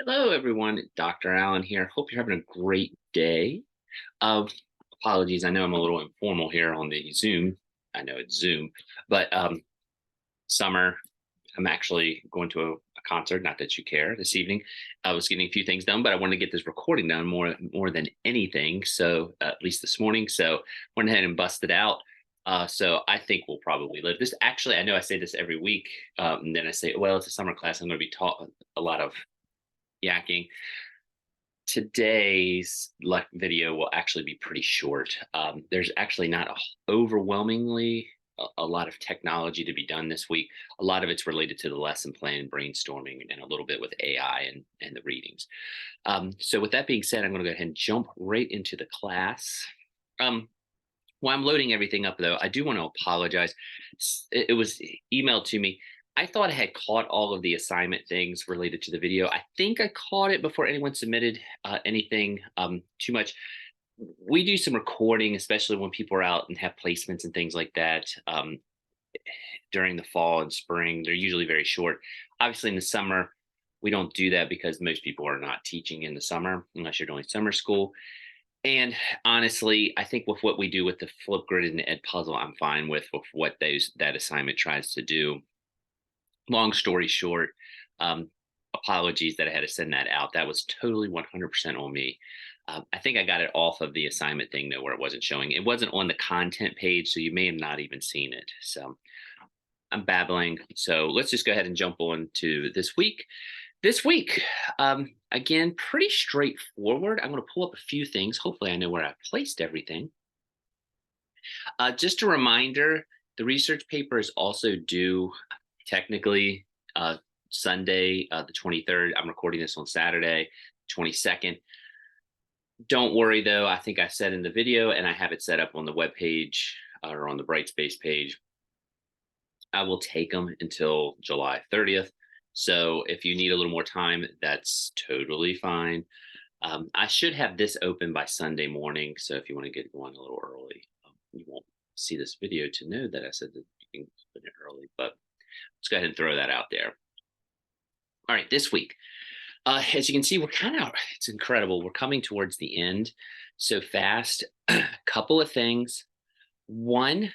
Hello, everyone. Dr. Allen here. Hope you're having a great day. Uh, Apologies, I know I'm a little informal here on the Zoom. I know it's Zoom, but summer, I'm actually going to a concert. Not that you care this evening. I was getting a few things done, but I wanted to get this recording done more than anything. So at least this morning, so went ahead and busted out. So I think we'll probably live this. Actually, I know I say this every week, and then I say, well, it's a summer class. I'm going to be taught a lot of yakking. Today's video will actually be pretty short. There's actually not overwhelmingly a lot of technology to be done this week. A lot of it's related to the lesson plan and brainstorming, and a little bit with AI and the readings. So with that being said, I'm going to go ahead and jump right into the class. While I'm loading everything up, though, I do want to apologize. It was emailed to me. I thought I had caught all of the assignment things related to the video. I think I caught it before anyone submitted anything too much. We do some recording, especially when people are out and have placements and things like that during the fall and spring. They're usually very short. Obviously, in the summer, we don't do that because most people are not teaching in the summer unless you're doing summer school. And honestly, I think with what we do with the Flipgrid and the Ed Puzzle, I'm fine with what that assignment tries to do. Long story short, apologies that I had to send that out. That was totally 100% on me. I think I got it off of the assignment thing though, where it wasn't showing. It wasn't on the content page, so you may have not even seen it. So I'm babbling. So let's just go ahead and jump on to this week. This week, again, pretty straightforward. I'm going to pull up a few things. Hopefully, I know where I placed everything. Just a reminder, the research paper is also due technically Sunday, the 23rd. I'm recording this on Saturday, 22nd. Don't worry though. I think I said in the video, and I have it set up on the web page or on the Brightspace page. I will take them until July 30th. So if you need a little more time, that's totally fine. I should have this open by Sunday morning. So if you want to get going a little early, you won't see this video to know that I said that you can open it early, but let's go ahead and throw that out there. All right, this week, as you can see, it's incredible. We're coming towards the end so fast. Couple of things. One,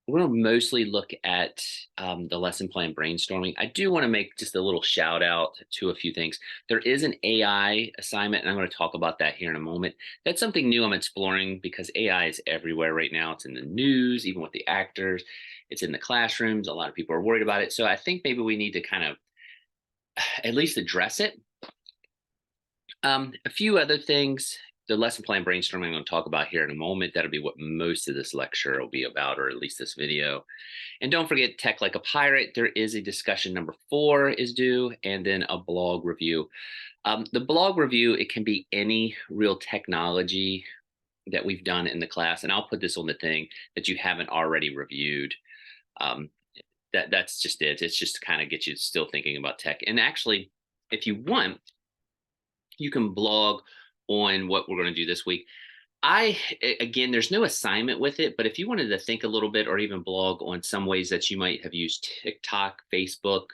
we're going to mostly look at the lesson plan brainstorming. I do want to make just a little shout out to a few things. There is an AI assignment, and I'm going to talk about that here in a moment. That's something new I'm exploring because AI is everywhere right now. It's in the news, even with the actors. It's in the classrooms. A lot of people are worried about it. So I think maybe we need to kind of at least address it. A few other things. The lesson plan brainstorming I'm going to talk about here in a moment. That'll be what most of this lecture will be about, or at least this video. And don't forget Tech Like a Pirate. There is a discussion number 4 is due, and then a blog review. The blog review, it can be any real technology that we've done in the class. And I'll put this on the thing that you haven't already reviewed. That's just it. It's just to kind of get you still thinking about tech. And actually, if you want, you can blog on what we're going to do this week. Again, there's no assignment with it, but if you wanted to think a little bit or even blog on some ways that you might have used TikTok, Facebook,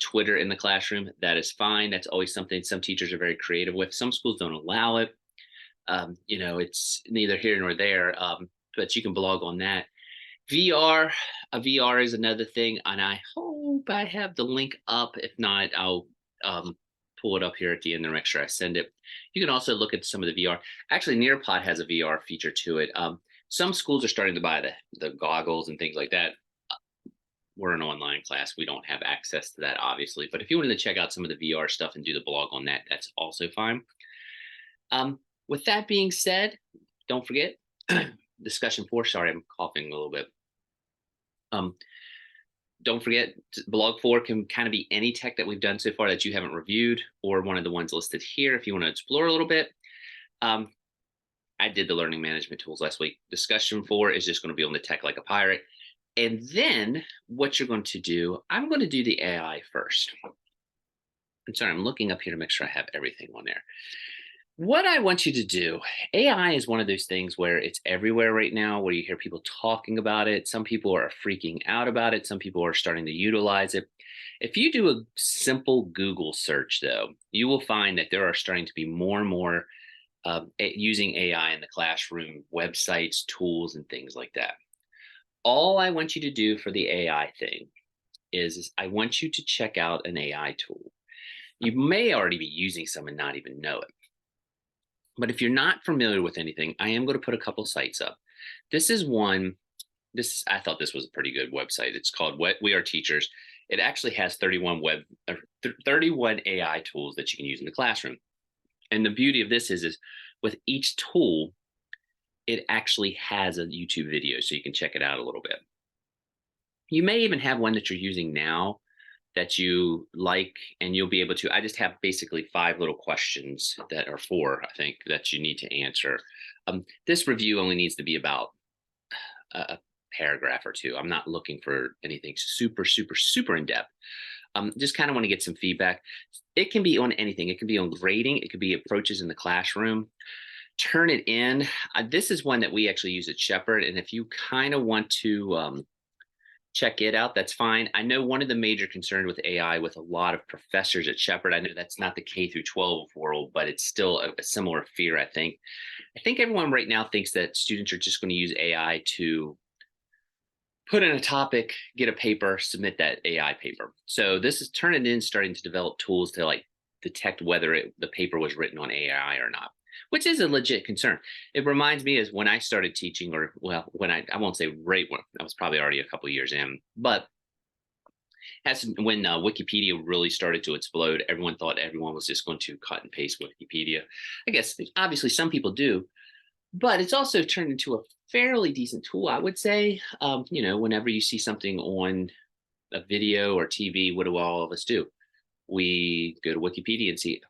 Twitter in the classroom, that is fine. That's always something some teachers are very creative with. Some schools don't allow it. It's neither here nor there, but you can blog on that. VR, a VR is another thing, and I hope I have the link up. If not, I'll pull it up here at the end and make sure I send it. You can also look at some of the VR. Actually, Nearpod has a VR feature to it. Some schools are starting to buy the goggles and things like that. We're an online class. We don't have access to that, obviously. But if you wanted to check out some of the VR stuff and do the blog on that, that's also fine. With that being said, don't forget, discussion 4. Sorry, I'm coughing a little bit. Don't forget, blog 4 can kind of be any tech that we've done so far that you haven't reviewed, or one of the ones listed here if you want to explore a little bit. I did the learning management tools last week. Discussion 4 is just going to be on the Tech Like a Pirate. And then what you're going to do, I'm going to do the AI first. I'm sorry, I'm looking up here to make sure I have everything on there. What I want you to do, AI is one of those things where it's everywhere right now, where you hear people talking about it. Some people are freaking out about it. Some people are starting to utilize it. If you do a simple Google search, though, you will find that there are starting to be more and more using AI in the classroom, websites, tools, and things like that. All I want you to do for the AI thing is I want you to check out an AI tool. You may already be using some and not even know it. But if you're not familiar with anything, I am going to put a couple sites up. This is one. I thought this was a pretty good website. It's called What We Are Teachers. It actually has 31 AI tools that you can use in the classroom. And the beauty of this is with each tool, it actually has a YouTube video, so you can check it out a little bit. You may even have one that you're using now that you like, and you'll be able to. I just have basically 5 little questions that are 4, I think, that you need to answer. This review only needs to be about a paragraph or 2. I'm not looking for anything super, super, super in depth. Just kind of want to get some feedback. It can be on anything. It can be on grading. It could be approaches in the classroom. Turnitin. This is one that we actually use at Shepherd. And if you kind of want to check it out, that's fine. I know one of the major concerns with AI with a lot of professors at Shepherd, I know that's not the K through 12 world, but it's still a similar fear, I think. I think everyone right now thinks that students are just going to use AI to put in a topic, get a paper, submit that AI paper. So this is Turnitin starting to develop tools to like detect whether the paper was written on AI or not, which is a legit concern. It reminds me as when I started teaching, or well, when I won't say right when, I was probably already a couple of years in, but as when Wikipedia really started to explode, everyone thought everyone was just going to cut and paste Wikipedia. I guess obviously some people do, but it's also turned into a fairly decent tool, I would say. Whenever you see something on a video or TV, what do all of us do? We go to Wikipedia and see,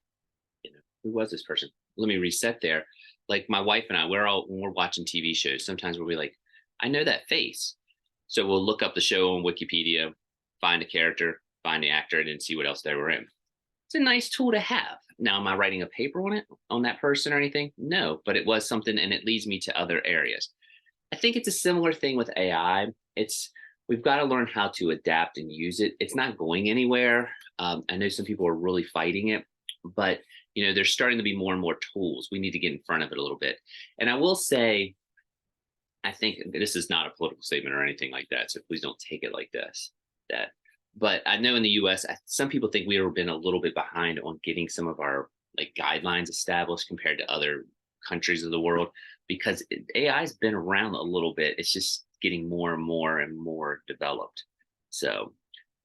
who was this person? Let me reset there. Like my wife and I, when we're watching TV shows, sometimes we'll be like, I know that face. So we'll look up the show on Wikipedia, find a character, find the actor, and then see what else they were in. It's a nice tool to have. Now, am I writing a paper on it, on that person or anything? No, but it was something, and it leads me to other areas. I think it's a similar thing with AI. We've got to learn how to adapt and use it. It's not going anywhere. I know some people are really fighting it, but there's starting to be more and more tools. We need to get in front of it a little bit. And I will say, I think this is not a political statement or anything like that, so please don't take it like this. But I know in the U.S., some people think we have been a little bit behind on getting some of our like guidelines established compared to other countries of the world, because AI has been around a little bit. It's just getting more and more and more developed. So,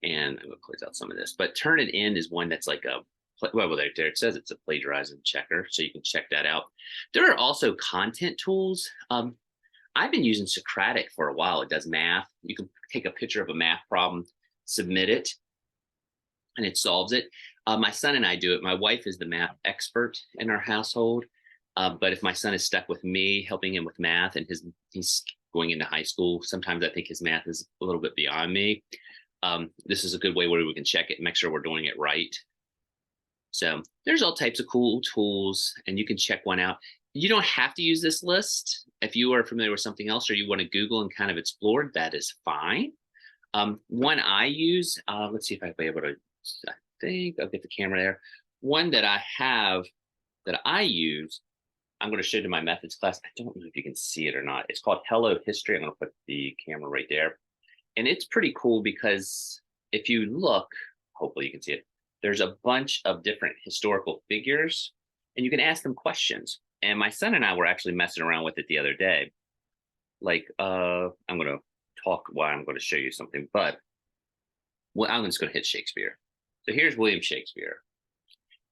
and I'm gonna close out some of this, but Turnitin is one that's like there it says it's a plagiarism checker, so you can check that out. There are also content tools. I've been using Socratic for a while. It does math. You can take a picture of a math problem, submit it, and it solves it. My son and I do it. My wife is the math expert in our household. But if my son is stuck with me helping him with math, and he's going into high school, sometimes I think his math is a little bit beyond me. This is a good way where we can check it and make sure we're doing it right. So there's all types of cool tools, and you can check one out. You don't have to use this list. If you are familiar with something else or you want to Google and kind of explore, that is fine. One I use, let's see if I'll be able to, I think I'll get the camera there. One that I have that I use, I'm going to show to my methods class. I don't know if you can see it or not. It's called Hello History. I'm going to put the camera right there. And it's pretty cool because if you look, hopefully you can see it, there's a bunch of different historical figures and you can ask them questions. And my son and I were actually messing around with it the other day. Like, I'm going to talk while I'm going to show you something, but I'm just going to hit Shakespeare. So here's William Shakespeare.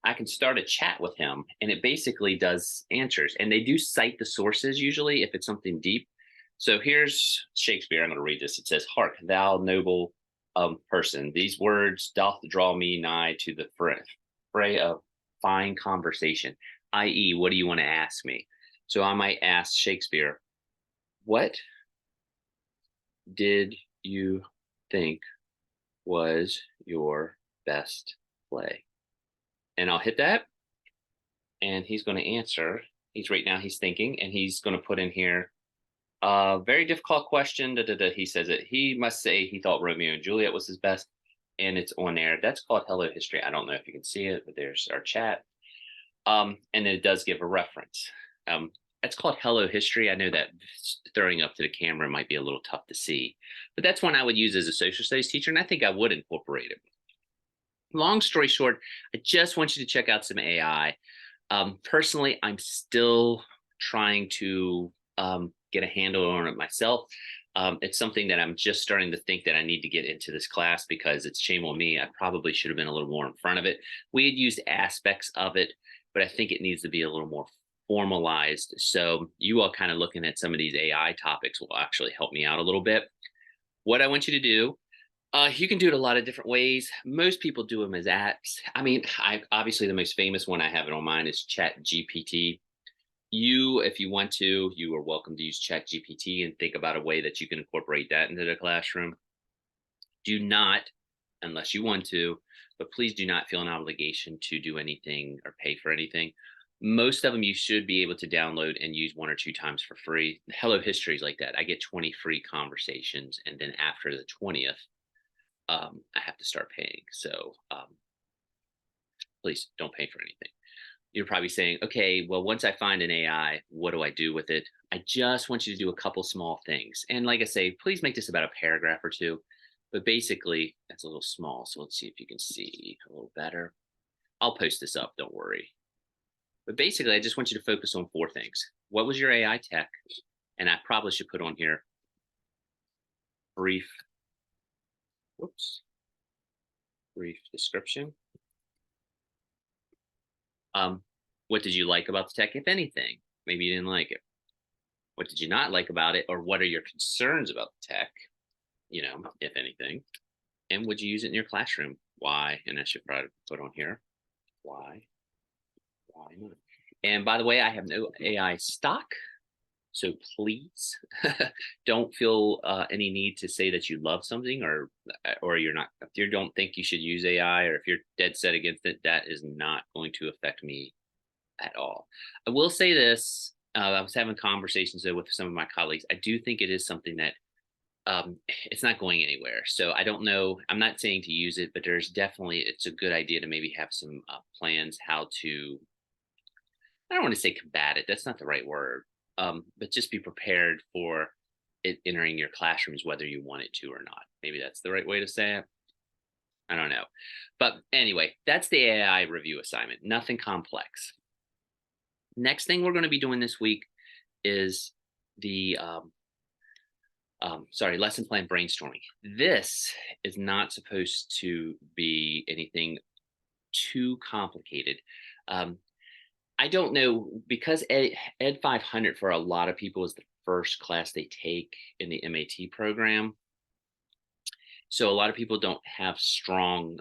I can start a chat with him and it basically does answers, and they do cite the sources usually if it's something deep. So here's Shakespeare. I'm going to read this. It says, "Hark, thou noble person, these words doth draw me nigh to the fray of fine conversation," i.e., what do you want to ask me? So I might ask Shakespeare, what did you think was your best play? And I'll hit that. and he's going to answer. He's thinking, and he's going to put in here very difficult question. Da, da, da. He says it. He must say he thought Romeo and Juliet was his best, and it's on there. That's called Hello History. I don't know if you can see it, but there's our chat. And then it does give a reference. It's called Hello History. I know that throwing up to the camera might be a little tough to see, but that's one I would use as a social studies teacher, and I think I would incorporate it. Long story short, I just want you to check out some AI. Personally, I'm still trying to get a handle on it myself. It's something that I'm just starting to think that I need to get into this class because it's shame on me. I probably should have been a little more in front of it. We had used aspects of it, but I think it needs to be a little more formalized. So you all kind of looking at some of these AI topics will actually help me out a little bit. What I want you to do, you can do it a lot of different ways. Most people do them as apps. I mean, obviously the most famous one I have it on mine is Chat GPT. If you want to, you are welcome to use Chat GPT and think about a way that you can incorporate that into the classroom. Do not, unless you want to, but please do not feel an obligation to do anything or pay for anything. Most of them you should be able to download and use 1 or 2 times for free. Hello History is like that. I get 20 free conversations, and then after the 20th, I have to start paying. So please don't pay for anything. You're probably saying, okay, well, once I find an AI, what do I do with it? I just want you to do a couple small things. And like I say, please make this about a paragraph or two. But basically, that's a little small. So let's see if you can see a little better. I'll post this up, don't worry. But basically, I just want you to focus on 4 things. What was your AI tech? And I probably should put on here brief description. What did you like about the tech, if anything? Maybe you didn't like it. What did you not like about it? Or what are your concerns about the tech, if anything? And would you use it in your classroom? Why? And I should probably put on here, why not? And by the way, I have no AI stock. So please don't feel any need to say that you love something or you're not, if you don't think you should use AI, or if you're dead set against it, that is not going to affect me at all. I will say this, I was having conversations though with some of my colleagues. I do think it is something that it's not going anywhere. So I don't know, I'm not saying to use it, but it's a good idea to maybe have some plans how to, I don't want to say combat it. That's not the right word. But just be prepared for it entering your classrooms, whether you want it to or not. Maybe that's the right way to say it. I don't know. But anyway, that's the AI review assignment. Nothing complex. Next thing we're going to be doing this week is the lesson plan brainstorming. This is not supposed to be anything too complicated. I don't know, because Ed 500 for a lot of people is the first class they take in the MAT program. So a lot of people don't have strong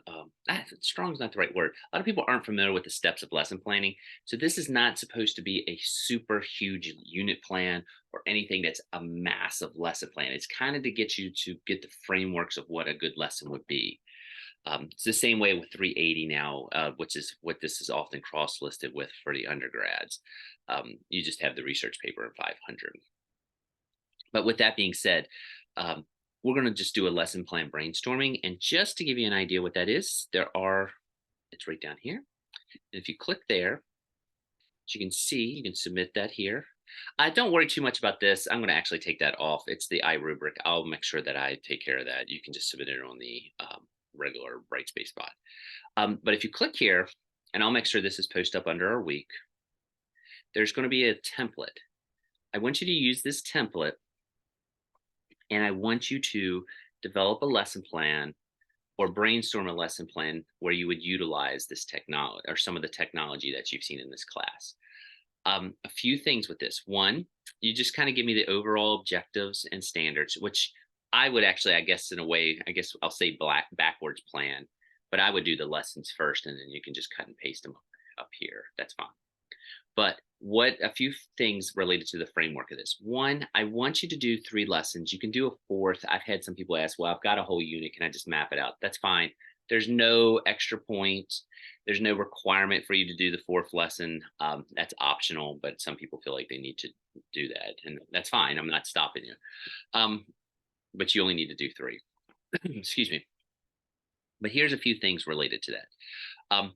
is not the right word. A lot of people aren't familiar with the steps of lesson planning. So this is not supposed to be a super huge unit plan or anything that's a massive lesson plan. It's kind of to get you to get the frameworks of what a good lesson would be. It's the same way with 380 now, which is what this is often cross-listed with for the undergrads. You just have the research paper in 500. But with that being said, we're going to just do a lesson plan brainstorming. And just to give you an idea what that is, it's right down here. And if you click there, as you can see, you can submit that here. Don't worry too much about this. I'm going to actually take that off. It's the iRubric. I'll make sure that I take care of that. You can just submit it on the regular Brightspace bot. But if you click here, and I'll make sure this is posted up under our week, there's going to be a template. I want you to use this template, and I want you to develop a lesson plan or brainstorm a lesson plan where you would utilize this technology or some of the technology that you've seen in this class. A few things with this. One, you just kind of give me the overall objectives and standards, which I would actually, I guess I'll say backwards plan, but I would do the lessons first, and then you can just cut and paste them up here. That's fine. But a few things related to the framework of this. One, I want you to do 3 lessons. You can do a 4th. I've had some people ask, well, I've got a whole unit. Can I just map it out? That's fine. There's no extra points. There's no requirement for you to do the fourth lesson. That's optional, but some people feel like they need to do that, and that's fine. I'm not stopping you. Um, but you only need to do three. Excuse me. But here's a few things related to that. Um,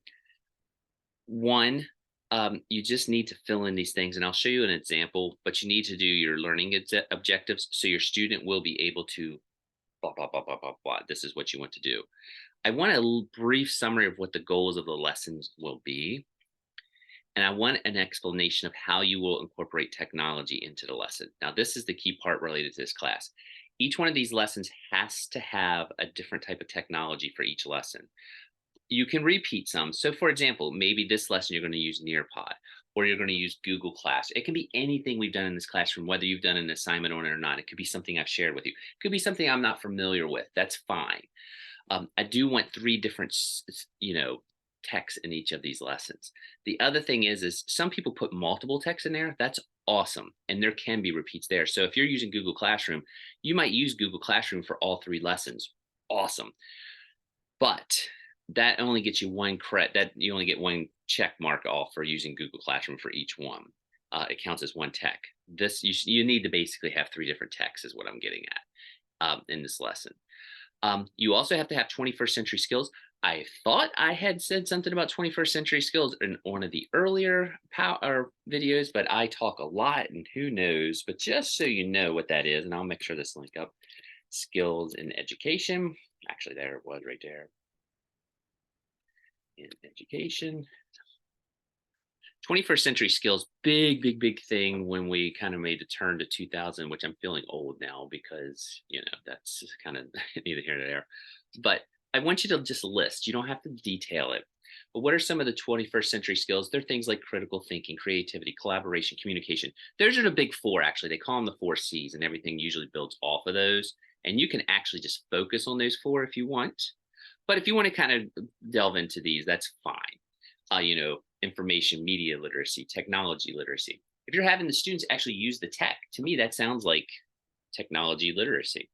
One, you just need to fill in these things, and I'll show you an example, but you need to do your learning objectives so your student will be able to blah, blah, blah, blah, blah, blah. This is what you want to do. I want a brief summary of what the goals of the lessons will be. And I want an explanation of how you will incorporate technology into the lesson. Now, this is the key part related to this class. Each one of these lessons has to have a different type of technology for each lesson. You can repeat some. So, for example, maybe this lesson you're going to use Nearpod or you're going to use Google Class. It can be anything we've done in this classroom, whether you've done an assignment on it or not. It could be something I've shared with you. It could be something I'm not familiar with. That's fine. I do want three different, texts in each of these lessons. The other thing is some people put multiple texts in there. That's awesome, and there can be repeats there. So if you're using Google Classroom, you might use Google Classroom for all three lessons. Awesome, but that only gets you one credit. That you only get one check mark off for using Google Classroom for each one. It counts as one tech. This you need to basically have three different texts, is what I'm getting at in this lesson. You also have to have 21st century skills. I thought I had said something about 21st century skills in one of the earlier videos, but I talk a lot and who knows. But just so you know what that is, and I'll make sure this link up, skills in education. Actually, there it was right there. In education. 21st century skills, big, big, big thing when we kind of made the turn to 2000, which I'm feeling old now because, that's kind of neither here nor there. But I want you to just list, you don't have to detail it. But what are some of the 21st century skills? They're things like critical thinking, creativity, collaboration, communication. Those are the big four, actually. They call them the 4 C's, and everything usually builds off of those. And you can actually just focus on those four if you want. But if you want to kind of delve into these, that's fine. Information media literacy, technology literacy. If you're having the students actually use the tech, to me, that sounds like technology literacy.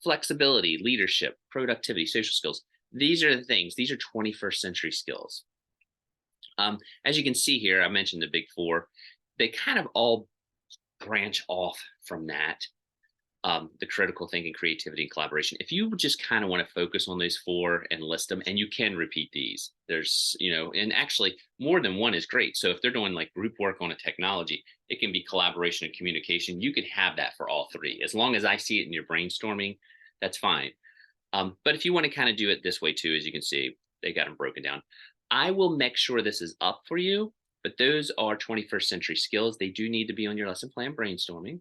Flexibility, leadership, productivity, social skills. These are the things, these are 21st century skills. As you can see here, I mentioned the big four. They kind of all branch off from that. The critical thinking, creativity, and collaboration. If you just kind of want to focus on those four and list them, and you can repeat these, there's, and actually more than one is great. So if they're doing like group work on a technology, it can be collaboration and communication. You can have that for all three. As long as I see it in your brainstorming, that's fine. But if you want to kind of do it this way too, as you can see, they got them broken down. I will make sure this is up for you, but those are 21st century skills. They do need to be on your lesson plan brainstorming.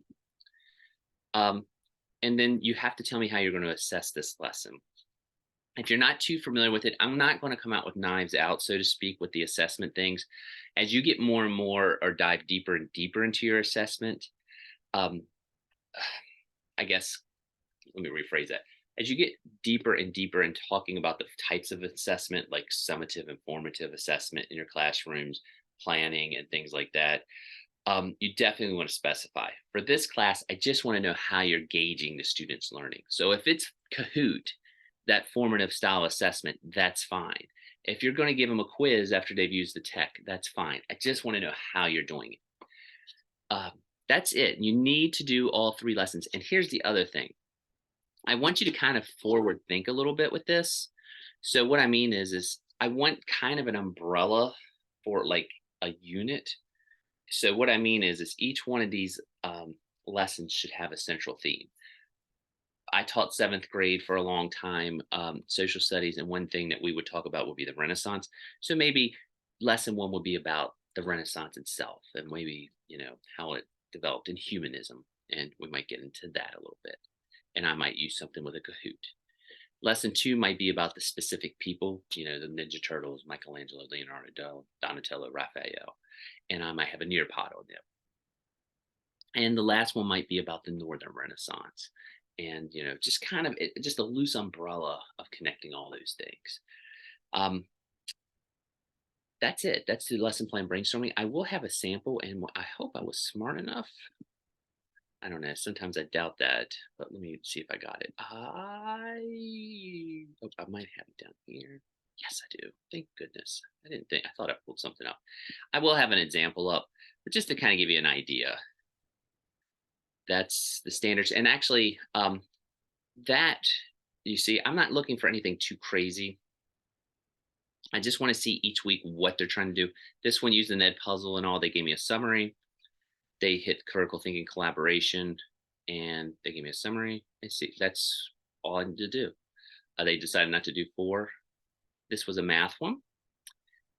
And then you have to tell me how you're going to assess this lesson. If you're not too familiar with it, I'm not going to come out with knives out, so to speak, with the assessment things. As you get more and more or dive deeper and deeper into your assessment, I guess, let me rephrase that. As you get deeper and deeper in talking about the types of assessment, like summative and formative assessment in your classrooms, planning and things like that, you definitely want to specify. For this class, I just want to know how you're gauging the student's learning. So if it's Kahoot, that formative style assessment, that's fine. If you're going to give them a quiz after they've used the tech, that's fine. I just want to know how you're doing it. That's it. You need to do all three lessons. And here's the other thing. I want you to kind of forward think a little bit with this. So what I mean is I want kind of an umbrella for like a unit. So what I mean is each one of these lessons should have a central theme. I taught 7th grade for a long time, social studies, and one thing that we would talk about would be the Renaissance. So maybe lesson 1 would be about the Renaissance itself and maybe, how it developed in humanism. And we might get into that a little bit. And I might use something with a Kahoot. Lesson 2 might be about the specific people, the Ninja Turtles, Michelangelo, Leonardo, Donatello, Raphael. And I might have a Nearpod on them. And the last one might be about the Northern Renaissance. And, just kind of just a loose umbrella of connecting all those things. That's it. That's the lesson plan brainstorming. I will have a sample, and I hope I was smart enough. I don't know. Sometimes I doubt that, but let me see if I got it. I might have it down here. Yes, I do. Thank goodness. I didn't think, I thought I pulled something up. I will have an example up, but just to kind of give you an idea, that's the standards. And actually, that you see, I'm not looking for anything too crazy. I just want to see each week what they're trying to do. This one used the Ned puzzle and all. They gave me a summary. They hit critical thinking collaboration, and they gave me a summary. I see. That's all I need to do. They decided not to do four. This was a math one.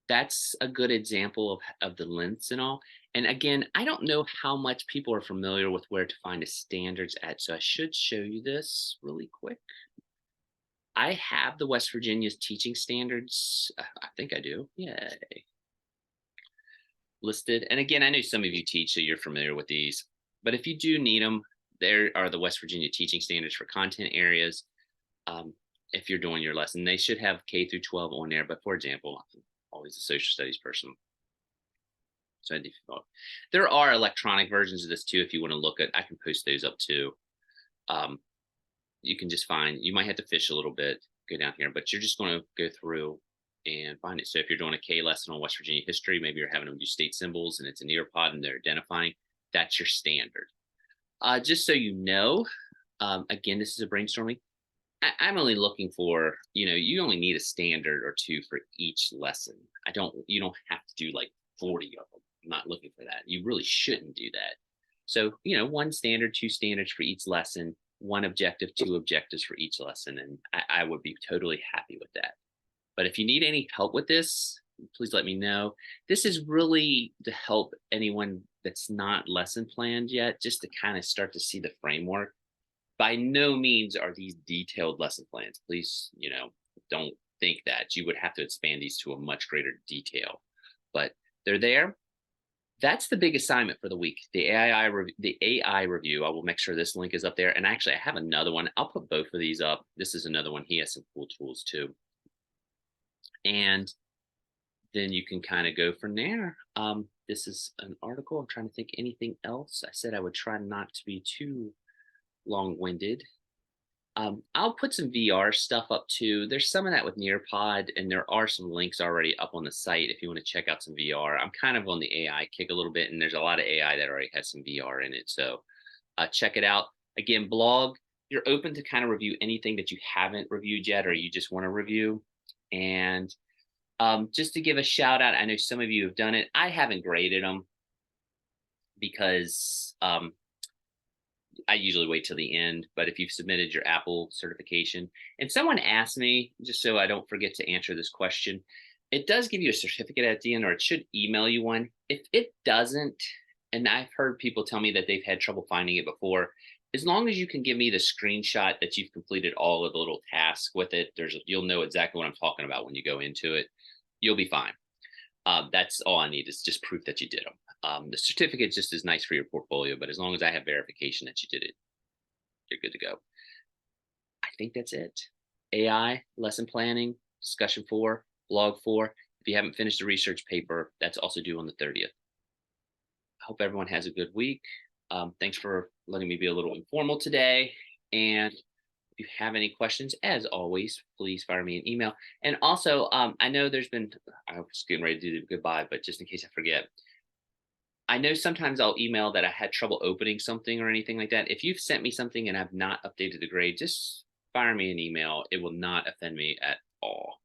That's a good example of the lengths and all. And again, I don't know how much people are familiar with where to find the standards at. So I should show you this really quick. I have the West Virginia's teaching standards. I think I do. Yay. Listed. And again, I know some of you teach, so you're familiar with these. But if you do need them, there are the West Virginia teaching standards for content areas. If you're doing your lesson, they should have K through 12 on there. But for example, I'm always a social studies person. So there are electronic versions of this too. If you want to look at, I can post those up too. You can just find, you might have to fish a little bit, go down here, but you're just going to go through and find it. So if you're doing a K lesson on West Virginia history, maybe you're having them do state symbols and it's an Nearpod and they're identifying, that's your standard. Just so you know, again, this is a brainstorming. I'm only looking for, you only need a standard or two for each lesson. You don't have to do like 40 of them. I'm not looking for that. You really shouldn't do that. So, one standard, two standards for each lesson, one objective, two objectives for each lesson. And I would be totally happy with that. But if you need any help with this, please let me know. This is really to help anyone that's not lesson planned yet, just to kind of start to see the framework. By no means are these detailed lesson plans. Please, don't think that. You would have to expand these to a much greater detail, but they're there. That's the big assignment for the week. The AI review. I will make sure this link is up there. And actually, I have another one. I'll put both of these up. This is another one. He has some cool tools too. And then you can kind of go from there. This is an article. I'm trying to think anything else. I said I would try not to be too long-winded. I'll put some VR stuff up too. There's some of that with Nearpod, and there are some links already up on the site if you want to check out some VR. I'm kind of on the AI kick a little bit, and there's a lot of AI that already has some VR in it. So check it out. Again, blog, you're open to kind of review anything that you haven't reviewed yet or you just want to review. And just to give a shout out, I know some of you have done it. I haven't graded them because I usually wait till the end, but if you've submitted your Apple certification, and someone asked me, just so I don't forget to answer this question, it does give you a certificate at the end, or it should email you one. If it doesn't, and I've heard people tell me that they've had trouble finding it before, as long as you can give me the screenshot that you've completed all of the little tasks with it, you'll know exactly what I'm talking about when you go into it. You'll be fine. That's all I need is just proof that you did them. The certificate just is nice for your portfolio, but as long as I have verification that you did it, you're good to go. I think that's it. AI, lesson planning, discussion 4, blog 4. If you haven't finished the research paper, that's also due on the 30th. I hope everyone has a good week. Thanks for letting me be a little informal today. And if you have any questions, as always, please fire me an email. And also, I know I was getting ready to do goodbye, but just in case I forget, I know sometimes I'll email that I had trouble opening something or anything like that. If you've sent me something and I've not updated the grade, just fire me an email. It will not offend me at all.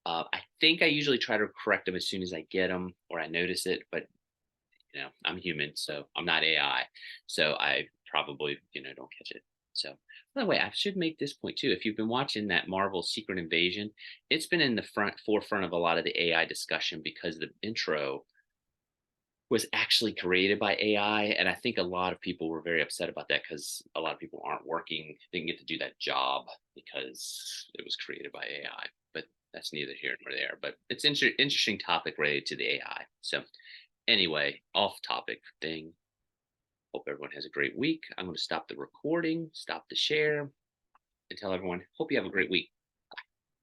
I think I usually try to correct them as soon as I get them or I notice it, but I'm human, so I'm not AI. So I probably, don't catch it. So by the way, I should make this point too. If you've been watching that Marvel Secret Invasion, it's been in the forefront of a lot of the AI discussion because the intro was actually created by AI. And I think a lot of people were very upset about that because a lot of people aren't working, didn't get to do that job because it was created by AI. But that's neither here nor there. But it's interesting topic related to the AI. So anyway, off topic thing. Hope everyone has a great week. I'm going to stop the recording, stop the share, and tell everyone, hope you have a great week.